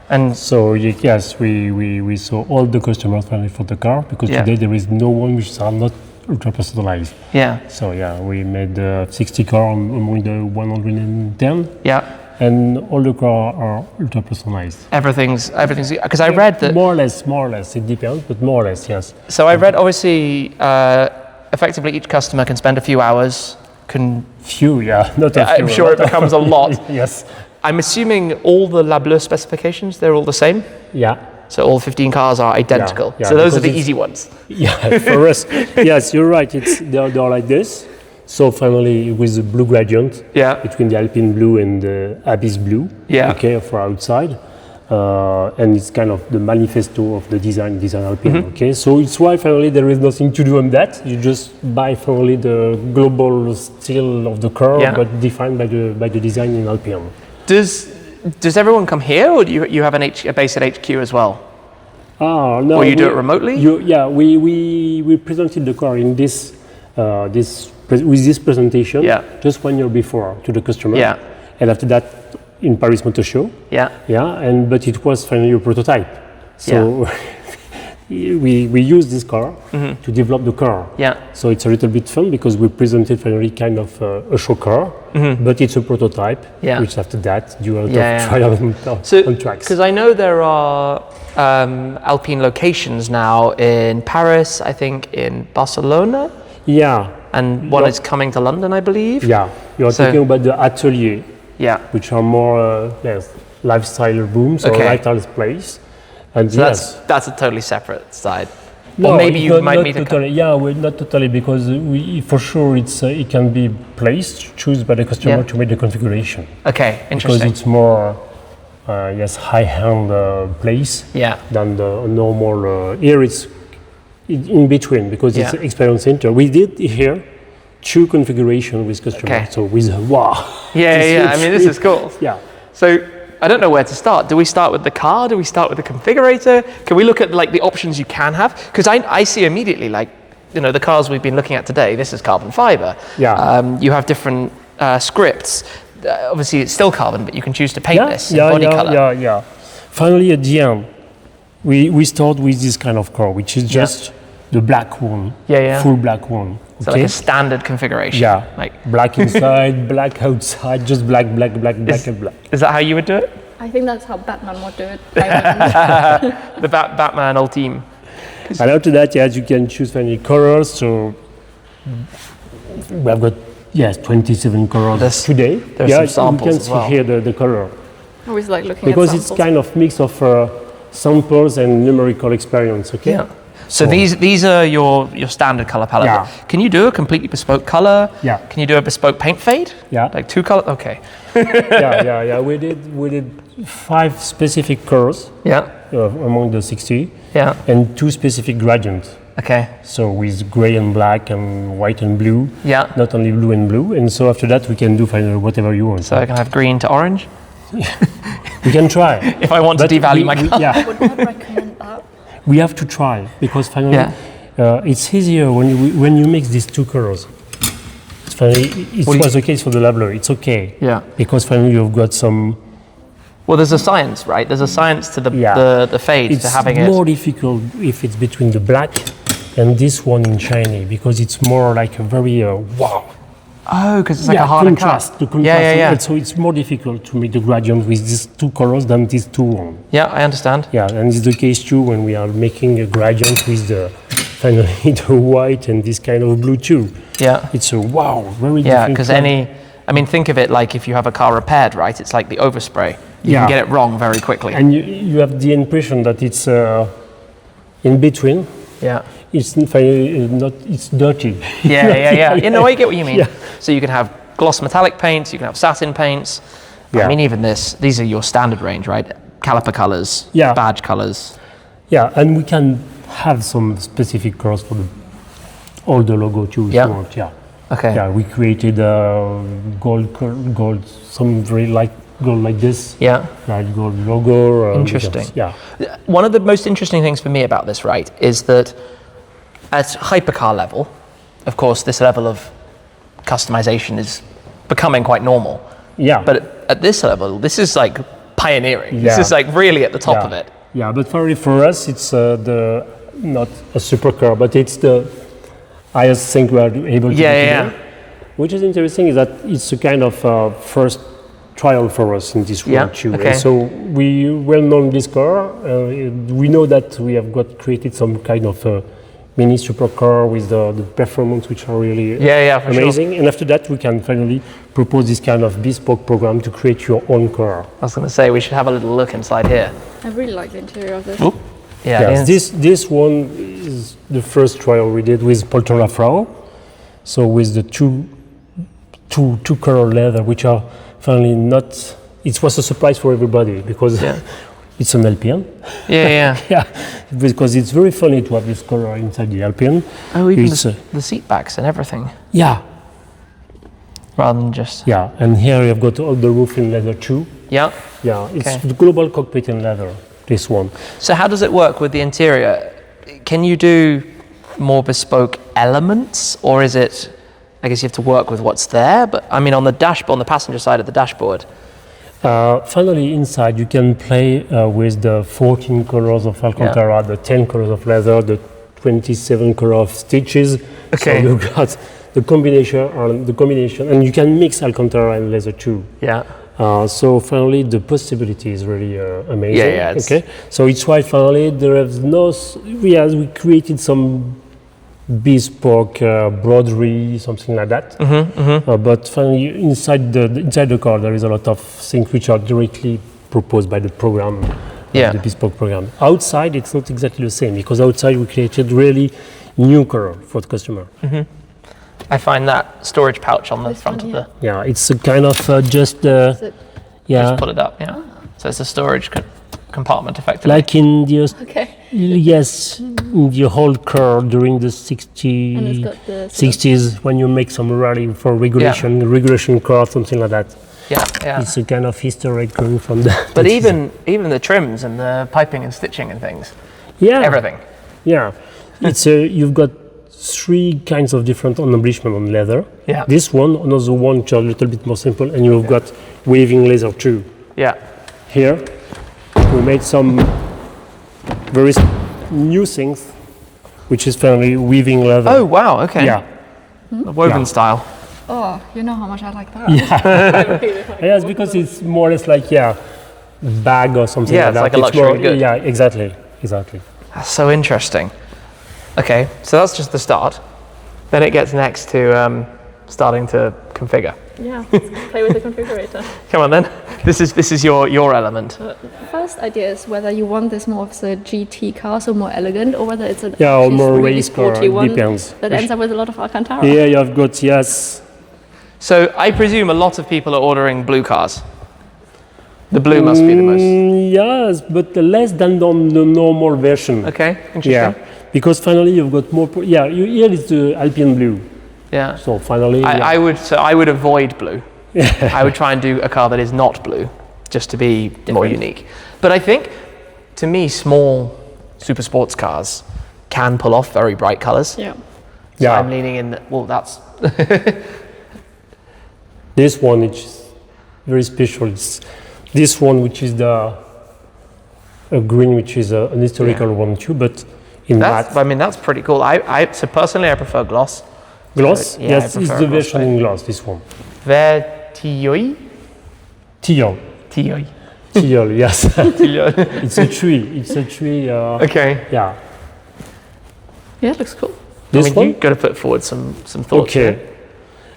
And So yes, we saw all the customers finally for the car because Yeah. today there is no one which are not ultra personalized. yeah, So yeah, we made 60 cars among the 110, yeah, and all the cars are ultra personalized. everything's because I read that. More or less, it depends, but more or less, yes. So I read obviously, effectively each customer can spend a few hours. Few, yeah, not a few. I'm sure it becomes a lot. Yes. I'm assuming all the La Bleu specifications, they're all the same. Yeah. So all 15 cars are identical. Yeah, So those are because the it's- easy ones. Yeah, for us, yes, you're right. They're like this. So finally, with the blue gradient Yeah. between the Alpine Blue and the Abyss Blue, Yeah. okay, for outside, and it's kind of the manifesto of the design Alpine. Mm-hmm. Okay, so it's why finally there is nothing to do on that. You just buy finally the global style of the car, Yeah. but defined by the design in Alpine. Does everyone come here, or do you have a base at HQ as well? Ah, no. Or you do it remotely? We presented the car in with this presentation Yeah. just 1 year before to the customer. Yeah. And after that, in Paris Motor Show. Yeah. Yeah. But it was finally a prototype. So we use this car to develop the car. Yeah. So it's a little bit fun because we presented finally kind of a show car, but it's a prototype. Yeah. Which after that, you have Yeah. trial on tracks. Because I know there are Alpine locations now in Paris, I think in Barcelona, Yeah. and one Yeah. is coming to London, I believe. Yeah. You are So- talking about the atelier, Yeah. which are more lifestyle rooms or Okay. lifestyle place. And So yes, that's a totally separate side. no, or maybe you not- might not meet totally. Yeah, not totally because for sure it can be placed, choose by the customer Yeah. to make the configuration Okay, because interesting. it's more high-end place Yeah. than the normal. Here it's in between because it's Yeah. an experience center. We did here 2 configuration with customers. Okay. So with wow. Yeah. I mean, this is cool. Yeah. So I don't know where to start. Do we start with the car? Do we start with the configurator? Can we look at like the options you can have? Because I see immediately like, the cars we've been looking at today, this is carbon fiber. Yeah. You have different scripts. Obviously it's still carbon, but you can choose to paint this in body color. Yeah. Finally, at the end, we start with this kind of car, which is just the black one. Yeah. Full black one. So like a standard configuration. Yeah. Like, Black inside, black outside, just black, and black. is that how you would do it? I think that's how Batman would do it. I mean, The Batman Ultime. And after that, yes, you can choose any colors. So we have got 27 colors There's- today. there's some samples you can as see well. here the color I always like looking because at it's samples. kind of mix of samples and numerical experience. Okay. Yeah. So these are your standard color palette. Yeah. Can you do a completely bespoke color? Yeah. Can you do a bespoke paint fade? Yeah. Like 2 color? Okay. yeah. We did 5 specific colors Yeah. among the 60 Yeah. and 2 specific gradients. Okay. So with gray and black and white and blue. Yeah. Not only blue and blue. And so after that, we can do finally whatever you want. So I can have green to orange We can try. if I want to But devalue my car. yeah, would not recommend that. we have to try because finally Yeah. it's easier when you mix these 2 colors. It's finally, it was the case for the Labler. It's okay. Yeah. Because finally you've got some. Well, there's a science, right? There's a science to the fade, It's to having more it. difficult if it's between the black and this one in shiny because it's more like a very wow. Oh, because it's like a harder contrast. cut. The contrast. Yeah. And so it's more difficult to make the gradient with these 2 colors than these 2 ones. Yeah, I understand. Yeah, and it's the case too when we are making a gradient with the finally the white and this kind of blue too. Yeah. It's a wow, very Yeah, different. because think of it like if you have a car repaired, right? It's like the overspray. You Yeah. can get it wrong very quickly. And you have the impression that it's in between. Yeah. It's not. It's dirty. Yeah. You know, I get what you mean. Yeah. So you can have gloss metallic paints, you can have satin paints. Yeah. I mean, even these are your standard range, right? Caliper colors, Yeah. badge colors. Yeah, and we can have some specific colors for all the logo too. if Yeah. you want. Yeah. Okay. Yeah, we created gold, some very light gold like this. Yeah. Light gold logo. Interesting. Yeah. One of the most interesting things for me about this, right, is that at hypercar level, of course, this level of customization is becoming quite normal. Yeah. But at this level, this is like pioneering. This Yeah. is like really at the top Yeah. of it. Yeah, but for us, it's not a supercar, but it's the highest thing we are able to do today. Which is interesting is that it's a kind of first trial for us in this world too. Okay. And so we well known this car. We know that we have created some kind of mini supercar with the performance which are really for amazing. And after that, we can finally propose this kind of bespoke program to create your own car. I was going to say we should have a little look inside here. I really like the interior of this. Yeah. Yes, this one is the first trial we did with Polterafrau. So with the two color leather, which are finally not. It was a surprise for everybody because it's an Alpine. Yeah. Yeah, because it's very funny to have this color inside the Alpine. Oh, even It's, the seat backs and everything, Yeah, rather than just. yeah, and here you've got all the roof in leather too. Yeah. Yeah, it's Okay. the global cockpit in leather. This one. So how does it work with the interior? Can you do more bespoke elements, or is it? I guess you have to work with what's there. But I mean, on the dashboard, on the passenger side of the dashboard. Finally, inside you can play with the 14 colors of Alcantara, the 10 colors of leather, the 27 colors of stitches. Okay. So you got the combination, and you can mix Alcantara and leather too. Yeah. So finally, the possibility is really amazing. Yeah, it's- Okay. So it's why finally there is we created some bespoke broderie, something like that. But finally, inside the car, there is a lot of things which are directly proposed by the program, Yeah. the bespoke program. Outside, it's not exactly the same because outside we created really new color for the customer. I find that storage pouch on the This front one, of the. Yeah, it's a kind of just Is it? yeah, Just pull it up. Yeah. So it's a storage compartment, effectively. like in the Okay. yes, in the whole car during the And it's got the sort of- 60s when you make some rally for regulation car, something like that. Yeah. It's a kind of historic going from the. But even the trims and the piping and stitching and things, yeah, everything. Yeah, it's you've got 3 kinds of different embellishment on leather. Yeah. This one, another one, which are a little bit more simple, and you've got waving leather too. Yeah. Here, we made some very new things, which is finally weaving leather. Oh wow. Okay. yeah. The woven Yeah. style. Oh, you know how much I like that. Yes, because it's more or less like bag or something Yeah, like it's that. like a luxury more, good. Yeah, exactly. That's so interesting. Okay, so that's just the start. Then it gets next to starting to configure. Yeah, let's play with the configurator. Come on then. This is your element. First idea is whether you want this more of a GT car, so more elegant, or whether it's an Yeah, or actually more really race car, sporty one depends. that ends up with a lot of Alcantara. Yeah, you have got So I presume a lot of people are ordering blue cars. The blue must be the most. Yes, but less than on the normal version. Okay, interesting. Yeah, because finally you've got more. Here is the Alpine Blue. Yeah. So finally, I would avoid blue. I would try and do a car that is not blue, just to be more unique. But I think, to me, small super sports cars can pull off very bright colours. Yeah. So Yeah. I'm leaning in. Well, that's this one is very special. It's this one, which is a green, which is an historical one too, but in that's. matte. I mean, that's pretty cool. So personally, I prefer gloss. Gloss? So, yeah, I Yes, it's prefer the gloss version in gloss, this one. Vertilleuil. Teal. Tilleuil. Teal, yes. Tilleuil. It's a tree. Okay. Yeah. Yeah, it looks cool. This I mean, one? you've got to put forward some thoughts. Okay. here.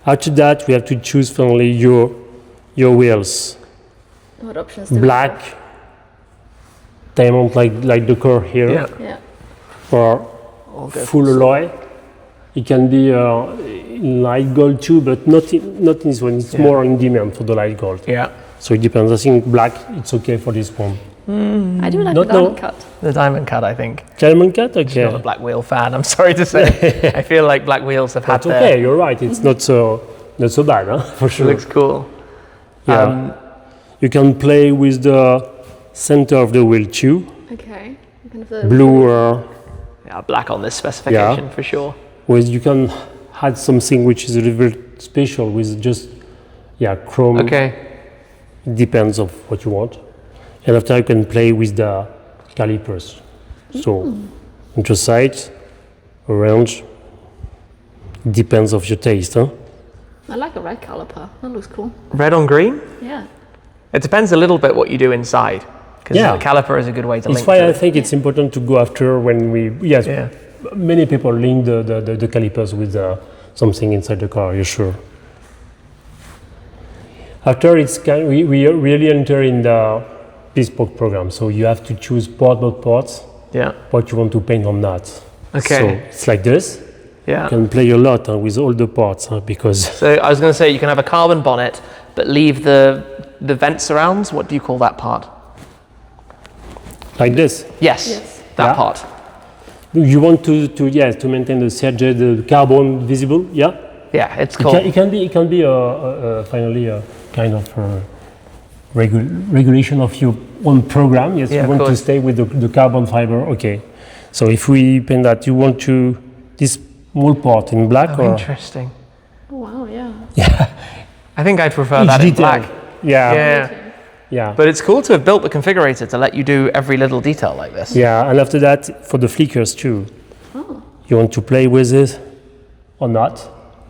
After that, we have to choose finally your wheels. What options do we Black, diamond like the car here, Yeah. have? Yeah. or good. full alloy. It can be in light gold too, but not in this one. It's more in demand for the light gold. Yeah. So it depends. I think black, it's okay for this one. I do like Not the diamond no. cut. The diamond cut, I think. Diamond cut, I'm not a okay. Black Wheel fan. I'm sorry to say. I feel like Black Wheels have had That's okay. their. You're right. It's not so bad, huh? For It sure. looks cool. Yeah. You can play with the center of the wheel too. Okay. Kind of the Blue, Yeah, black on this specification for sure. with you can add something which is a little bit special with just chrome. Okay. It depends of what you want. And after you can play with the calipers. So anthracite, orange, depends of your taste, huh? I like a red caliper. That looks cool. Red on green? Yeah. It depends a little bit what you do inside. Because Yeah. the caliper is a good way to It's link why to I it. think it's important to go after when we Yeah. many people link the calipers with something inside the car, you're sure. After we really enter in the bespoke program, so you have to choose part by part Yeah. what you want to paint or not. Okay. So it's like this. Yeah. You can play a lot with all the parts because So I was going to say you can have a carbon bonnet, but leave the vent surrounds. What do you call that part? like this. Yes, Yes. that Yeah. part. You want to maintain the carbon visible, yeah. Yeah, it's cool. It can be finally a kind of regulation of your own program. Yes, Yeah, you of want to course. stay with the carbon fiber. Okay, so if we paint that, you want to this small part in black Oh, or interesting. Oh, wow, yeah. I think I'd prefer each that in detail. black. Yeah, Yeah. But it's cool to have built the configurator to let you do every little detail like this. yeah, and after that for the flickers too. Oh. You want to play with it or not?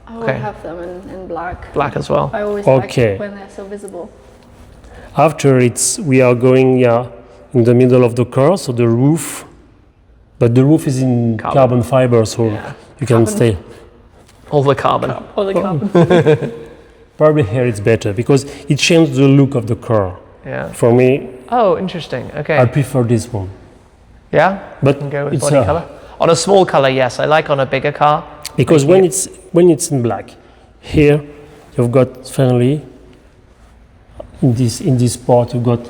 I will Okay. have them in black. Black as well. I always Okay. like when they're so visible. After we are going in the middle of the car, so the roof, but the roof is in carbon fiber, so you can stay. All the carbon. Or the carbon. Probably here it's better because it changed the look of the car. Yeah. For me, Oh, interesting. Okay. I prefer this one. Yeah? But Can go with it's body color. On a small color, yes. I like on a bigger car. because when it's in black, here you've got finally in this part you've got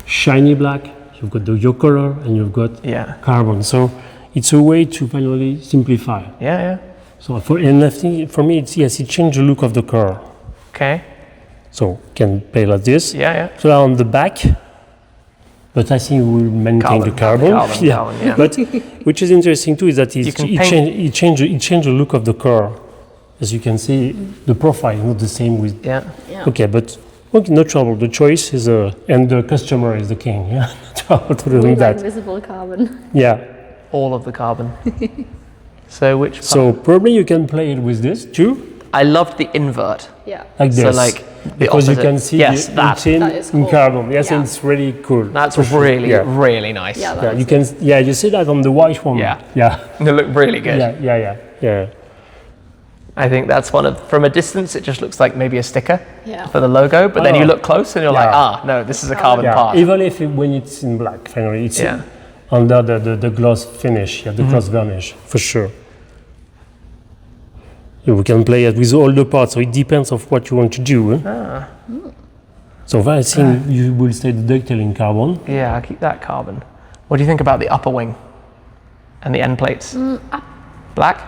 shiny black, you've got your color, and you've got Yeah. carbon. So it's a way to finally simplify. Yeah, yeah. So I think for me, it changed the look of the car. Okay. So can play like this. Yeah, yeah. So on the back, but I think we'll maintain the carbon. Carbon, yeah. But which is interesting too is that You can paint- it changed the look of the car. As you can see, the profile not the same with. Yeah. Yeah. Okay, but okay, no trouble. The choice is and the customer is the king. Yeah, no trouble to We do like that. visible carbon. Yeah. All of the carbon. So which part? So probably you can play it with this too, I loved the invert. Yeah. like So this. like the because you opposite. can see Yes, the that. routine That is in cool. carbon. Yes, Yeah. it's really cool. That's for sure. really, Yeah. really nice. Yeah, Yeah, you can. Yeah, you see that on the white one. Yeah. Yeah. They look really good. Yeah. I think that's one of, from a distance, it just looks like maybe a sticker Yeah. for the logo, but then you Oh. look close and you're like, Yeah. no, this is a carbon Yeah. part. Even if when it's in black, finally, it's Yeah. under the gloss finish, the gloss varnish, for sure. Yeah, we can play it with all the parts, so it depends of what you want to do. Eh? So I think you will stay the ductile in carbon. Yeah, I'll keep that carbon. What do you think about the upper wing and the end plates? Black?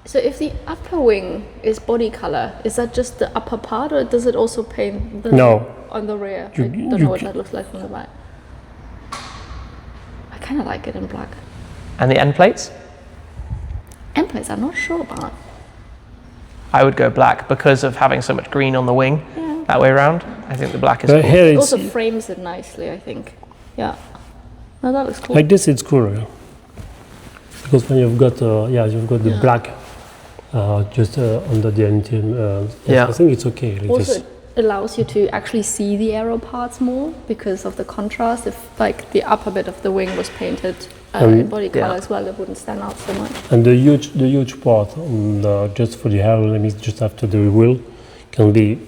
So if the upper wing is body color, is that just the upper part, or does it also paint the No. on the rear? You- I don't you know what ca- that looks like from the back. I kind of like it in black. And the end plates? End plates, I'm not sure about. I would go black because of having so much green on the wing. That way around, I think the black is But cool. here It it's also frames it nicely, I think. Yeah. No, that looks cool. like this. It's cool. Yeah. Because when you've got the black just under the engine. Yeah. I think it's okay. Like Also, this. it allows you to actually see the aero parts more because of the contrast. If like the upper bit of the wing was painted in body color as well, it wouldn't stand out so much. And the huge part on just for the aerodynamics, just after the wheel, can be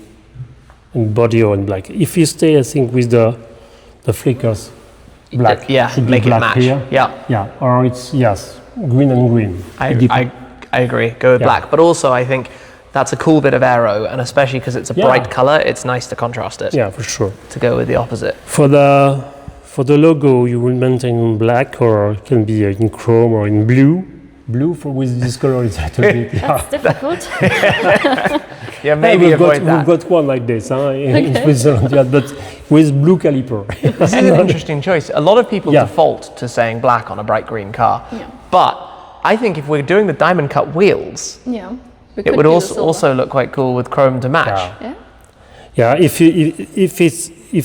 in body or in black. If you stay, I think, with the flickers, black. Yeah, should be make it black match. here. Yeah, Or it's green and green. It depends. I agree. Go with Yeah. black. But also, I think that's a cool bit of aero, and especially because it's a Yeah. bright color, it's nice to contrast it. Yeah, for sure. To go with the opposite. For the logo, you will maintain in black, or it can be in chrome or in blue. Blue with this color is a little bit. Yeah. That's difficult. Yeah, maybe we've avoid that. We've got one like this in Switzerland, yeah, but with blue caliper. This is an interesting choice. A lot of people Yeah. default to saying black on a bright green car. Yeah. But I think if we're doing the diamond cut wheels, Yeah. We it could would do the also, silver. also look quite cool with chrome to match. Yeah. Yeah. Yeah, if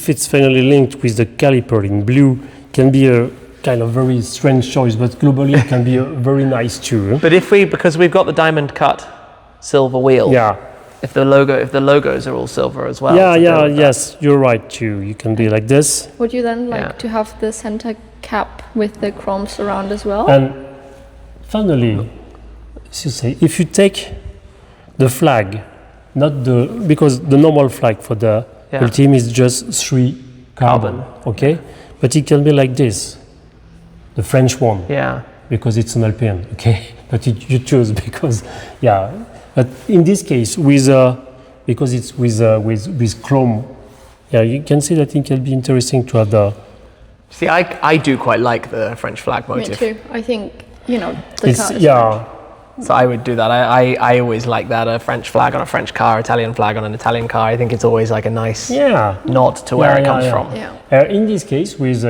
it's finally linked with the caliper in blue, can be a kind of very strange choice, but globally it can be a very nice too. But because we've got the diamond cut silver wheel, Yeah, if the logos are all silver as well. yeah, to go yeah, with that. yes, you're right too. You can be like this. Would you then like Yeah. to have the center cap with the chrome surround as well? And finally, as you say, if you take the flag, because the normal flag for the Yeah. Ultime is just 3 carbon, okay? But it can be like this, the French one, Yeah. because it's an Alpine, okay? But you choose because, yeah. But in this case, because it's with chrome, yeah, you can see that it can be interesting to have the. See, I do quite like the French flag Me motif. too. I think, you know, the It's car is yeah, So I would do that. I always like that, a French flag on a French car, Italian flag on an Italian car. I think it's always like a nice yeah. nod to where Yeah, it yeah, comes yeah. from. Yeah. In this case, with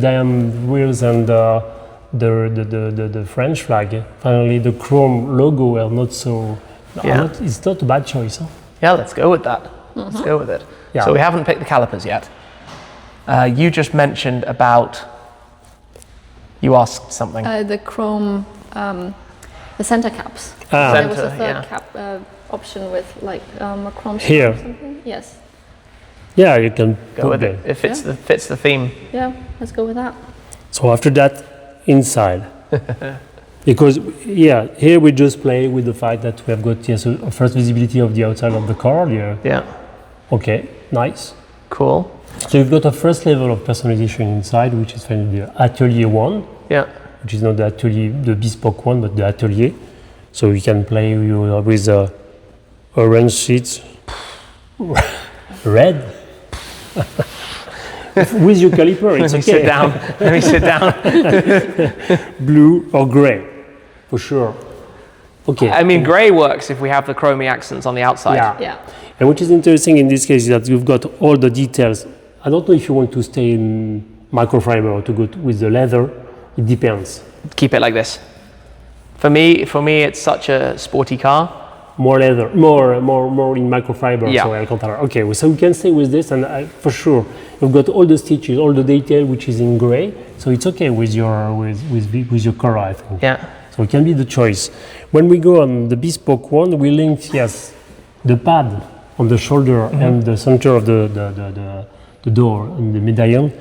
diamond wheels and the French flag, finally the chrome logo are not so. Yeah. It's not a bad choice. Huh? Yeah, let's go with that. Let's go with it. Yeah. So we haven't picked the calipers yet. You just mentioned about, you asked something. The chrome, the center caps. Ah. There was a Center, third yeah. cap option with like a chrome Here. surround or something. Yes. Yeah, you can Go put with them. it. It fits the theme. Yeah, let's go with that. So after that, inside. Because yeah, here we just play with the fact that we have got a first visibility of the outside of the car. Yeah. Yeah. Okay, nice. Cool. So you've got a first level of personalization inside, which is finally the Atelier one, Yeah. which is not the Atelier, the bespoke one, but the Atelier. So you can play with orange seats, red. With your caliper, it's Let me okay. sit down. Let me sit down. Blue or grey, for sure. Okay. I mean, grey works if we have the chromy accents on the outside. Yeah. Yeah. And what is interesting in this case is that you've got all the details. I don't know if you want to stay in microfiber or to go with the leather. It depends. Keep it like this. For me, it's such a sporty car. More leather, more in microfiber. Yeah. So Alcantara. Okay, so we can stay with this, and for sure you've got all the stitches, all the detail which is in grey. So it's okay with your car, I think. Yeah. So it can be the choice. When we go on the bespoke one, we linked the pad on the shoulder and the center of the door and the medallion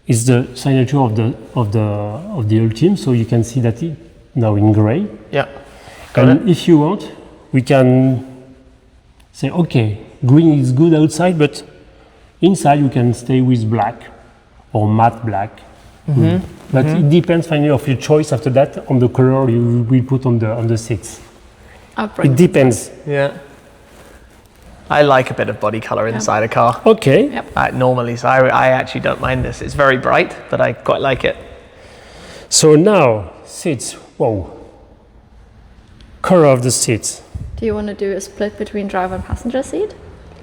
is the signature of the Ultime. So you can see that it now in grey. Yeah. And if you want, we can say, okay, green is good outside, but inside you can stay with black or matte black. But it depends finally of your choice after that on the color you will put on the seats. I'll bring It depends. Yeah. I like a bit of body color inside a car. Okay. Yep. Normally, so I actually don't mind this. It's very bright, but I quite like it. So now seats. Whoa. Color of the seats. Do you want to do a split between driver and passenger seat?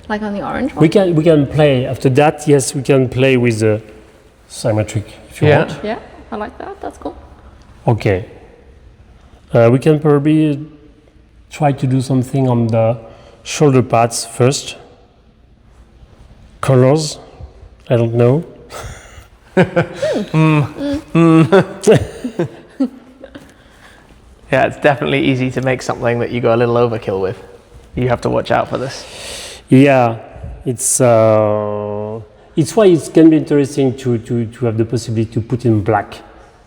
Like on the orange one? We can play after that. Yes, we can play with the symmetric if you Yeah. want. Yeah, I like that. That's cool. Okay. We can probably try to do something on the shoulder pads first. Colors, I don't know. Yeah, it's definitely easy to make something that you go a little overkill with. You have to watch out for this. Yeah, it's why it can be interesting to have the possibility to put in black.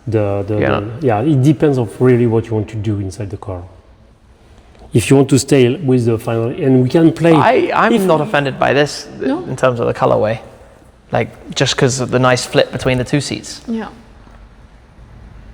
It depends of really what you want to do inside the car. If you want to stay with the final, and we can play. I'm not offended by this in terms of the colorway. Like, just because of the nice flip between the two seats. Yeah.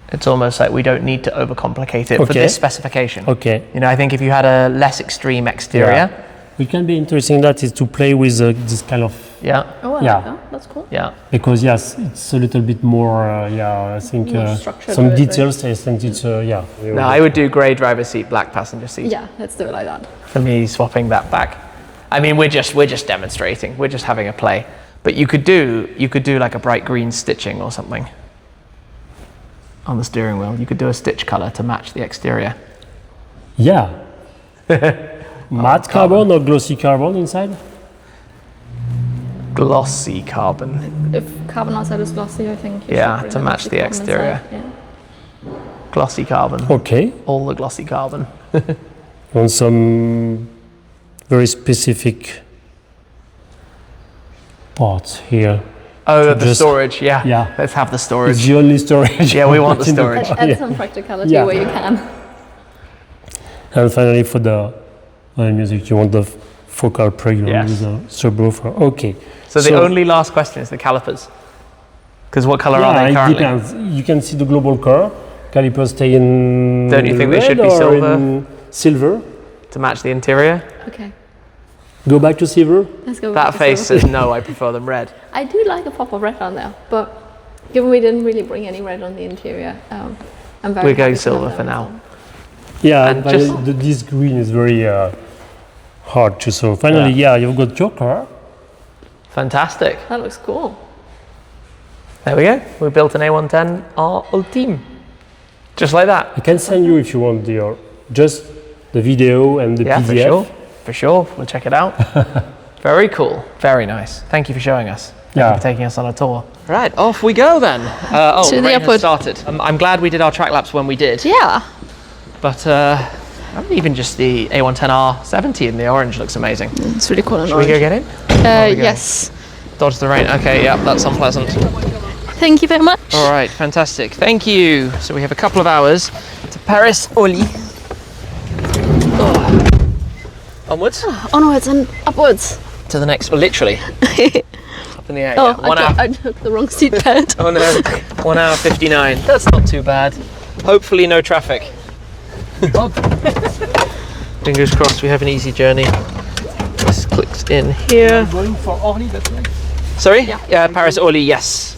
It's almost like we don't need to overcomplicate it for Okay. this specification. Okay. You know, I think if you had a less extreme exterior, It can be interesting that is to play with this kind of Yeah, Oh, I Yeah. like that. That's cool. yeah. Because yes, it's a little bit more. I think More structured some to it, right? details. I think it's yeah. No, I would do grey driver's seat, black passenger seat. Yeah, let's do it like that. For me, swapping that back. I mean, we're just demonstrating. We're just having a play. But you could do like a bright green stitching or something on the steering wheel. You could do a stitch color to match the exterior. Yeah. Matte carbon or glossy carbon inside? Glossy carbon. If carbon outside is glossy, I think. You Yeah, should bring to the match glossy the carbon exterior. inside, yeah. Glossy carbon. Okay. All the glossy carbon. On some very specific parts here. Oh, the just- storage. Yeah. Yeah. Let's have the It's storage. the only storage. Yeah, we want the in storage. car. Add some practicality Yeah. where you can. And finally, for the music, you want the focal program Yes. with a subwoofer. Okay. So the only last question is the calipers. Because what color are yeah, they it currently? depends. You can see the global car. Calipers stay in. Don't you think they red should be or silver? in silver. To match the interior? Okay, Go back to silver. let's go. That with the face silver. says no, I prefer them red. I do like a pop of red on there, but given we didn't really bring any red on the interior, I'm very. We're going happy to have silver that for as now. well. Yeah, And but just- this green is very hard to sew. Finally, yeah, you've got your car. Fantastic. That looks cool. There we go. We built an A110 R Ultime. Just like that. I can send you if you want just the video and the Yeah, PDF. for sure. For sure. We'll check it out. Very cool. Very nice. Thank you for showing us. Thank you Yeah. for taking us on a tour. Right, off we go then. To the rain has airport. started. I'm glad we did our track laps when we did. Yeah. But even just the A110 R70 in the orange looks amazing. It's really cool and Should we go get in? we go? yes. Dodge the rain. Okay, yeah, that's unpleasant. Thank you very much. All right, fantastic. Thank you. So we have a couple of hours to Paris Orly. Onwards Onwards and upwards. to the next. Well, literally up in the air. Oh, yeah. 1 hour. I took the wrong seat belt. Oh no, 1 hour 59. That's not too bad. Hopefully no traffic. Fingers crossed we have an easy journey. This clicks in here. Going for Orly, that's right. Sorry? Yeah, Paris Orly, yes.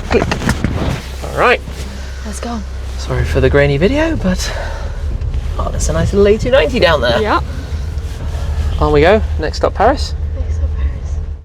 Click. All right. Let's go. Sorry for the grainy video, but oh, there's a nice little A290 down there. Yeah. On we go. Next stop, Paris.